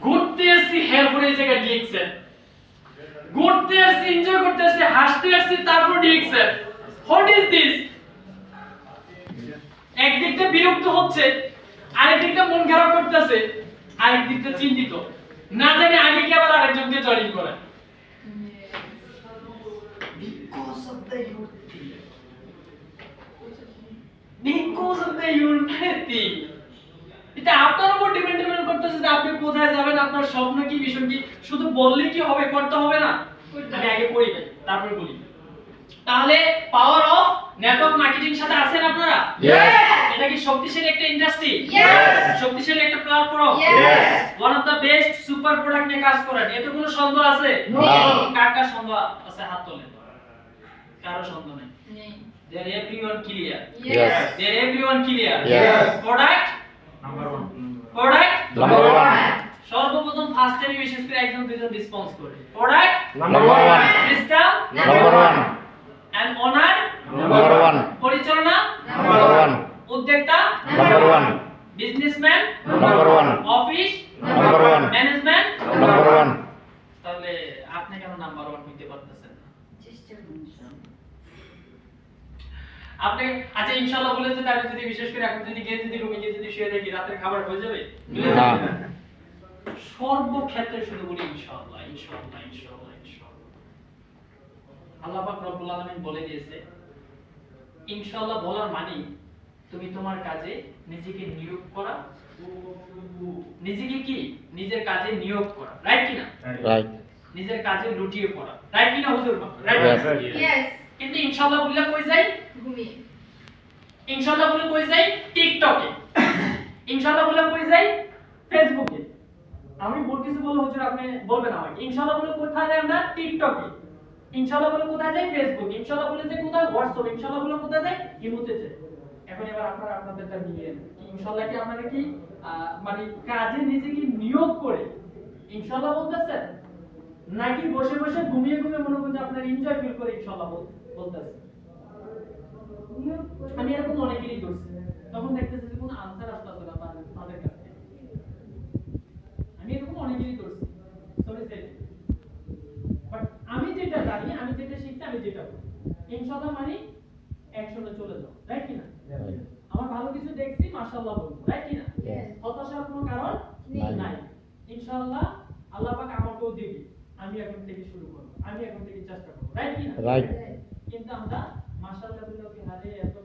ঘুরতে আসছি এরপরে এই জায়গায় ডিএক্সেল, ঘুরতে আসছি এনজয় করতে আসছি হাসতে আসছি তারপর ডিএক্সেল। What is this? একদিকটা বিরক্ত হচ্ছে, আরেকদিকটা মন খারাপ করতেছে, আরেকদিকটা চিন্তিত, না জানি আগে কি আবার আরেকজনকে জয়েন করে। Because of the youth thing. Because of the youth thing. এটা আপনার উপর ডিপেন্ড করতেছে যে আপনি কোথায় যাবেন, আপনার স্বপ্ন কি, ভিশন কি। শুধু বললে কি হবে? করতে হবে না? আমি আগে করি তারপর বলি। তাহলে পাওয়ার অফ নেটওয়ার্ক মার্কেটিং সাথে আছেন আপনারা? এটা কি শক্তিশালী একটা ইন্ডাস্ট্রি? শক্তিশালী একটা platform? One of the best super product নিয়ে কাজ করেন, এতে কোনো সন্দেহ আছে? কার কার সন্দেহ আছে হাত তোলেন। কারো সন্দেহ নেই? They are everyone clear? They are everyone clear? Product number 1. Product number 1. সর্বপ্রথম ফার্স্ট টাইম বিশেষ করে একজন দুইজন রেসপন্স করে। Product number 1, system number 1, and owner number 1, পরিচালনা নাম্বার 1, উদ্যোক্তা number 1, businessman number 1, office number 1, management number 1। তাহলে আপনি কেন নাম্বার 1 হইতে পারতেছেন না? চেষ্টা করুন। আপনি আচ্ছা ইনশাআল্লাহ বলে যে আমি যদি বিশেষ করে এখন যদি গিয়ে যদি রুমে গিয়ে যদি শুয়ে থাকি রাতের খাবার হয়ে যাবে? না। সর্বক্ষেত্রে শুধু বলি ইনশাআল্লাহ ইনশাআল্লাহ ইনশাআল্লাহ ইনশাআল্লাহ। আল্লাহ পাক রব্বুল আলামিন বলে দিয়েছে ইনশাআল্লাহ বলার মানে তুমি তোমার কাজে নিজেকে নিয়োগ করা, নিজেকে কি নিজের কাজে নিয়োগ করা, রাইট কি না? রাইট। নিজের কাজে লুটিয়ে পড়া, রাইট কি না হুজুর? রাইট। यस। কিন্তু ইনশাআল্লাহ বললে কই যাই? ঘুমিয়ে। ইনশাআল্লাহ বলে কই যাই? টিকটকে। ইনশাআল্লাহ বলে কই যাই? ফেসবুকে। আমি ভুল কিছু বলে হুজুর আপনি বলবেন আমাকে। ইনশাআল্লাহ বলে কোথায় যাই আমরা? টিকটকে। ইনশাআল্লাহ বলে কোথায় যাই? ফেসবুক। ইনশাআল্লাহ বলে যাই কোথায়? হোয়াটসঅ্যাপ। ইনশাআল্লাহ বলে কোথায় যাই? ইমোতে যাই। এখন এবার আপনারা আপনাদেরটা নিয়ে ইনশাআল্লাহ কি আপনারা কি মানে কাজে নিজেকে নিয়োগ করে ইনশাআল্লাহ বলতেছেন, নাকি বসে বসে ঘুমিয়ে ঘুমিয়ে মনে করছেন আপনারা এনজয় ফিল করে ইনশাআল্লাহ বলতেছেন? আমি এরকম অনেকেরই করছি, তখন দেখতেছি যে কোনো আনসার আসতেছে না তাদের কাছে। আমি এরকম অনেকেরই করছি, সরি সে বাট আমি যেটা জানি, আমি যেটা শিখছি, আমি যেটা করি ইনশাআল্লাহ মানে অ্যাকশনে চলে যাও, রাইট কি না? আমার ভালো কিছু দেখছি মাশাআল্লাহ বলবো, রাইট কি না? হতাশার কোনো কারণ নাই। ইনশাআল্লাহ আল্লাহ পাক আমাকেও দিবে, আমি এখন থেকে শুরু করব, আমি এখন থেকে চেষ্টা করব, রাইট কি না? রাইট। কিন্তু আমরা মাশাআল্লাহ বলতে আরে এত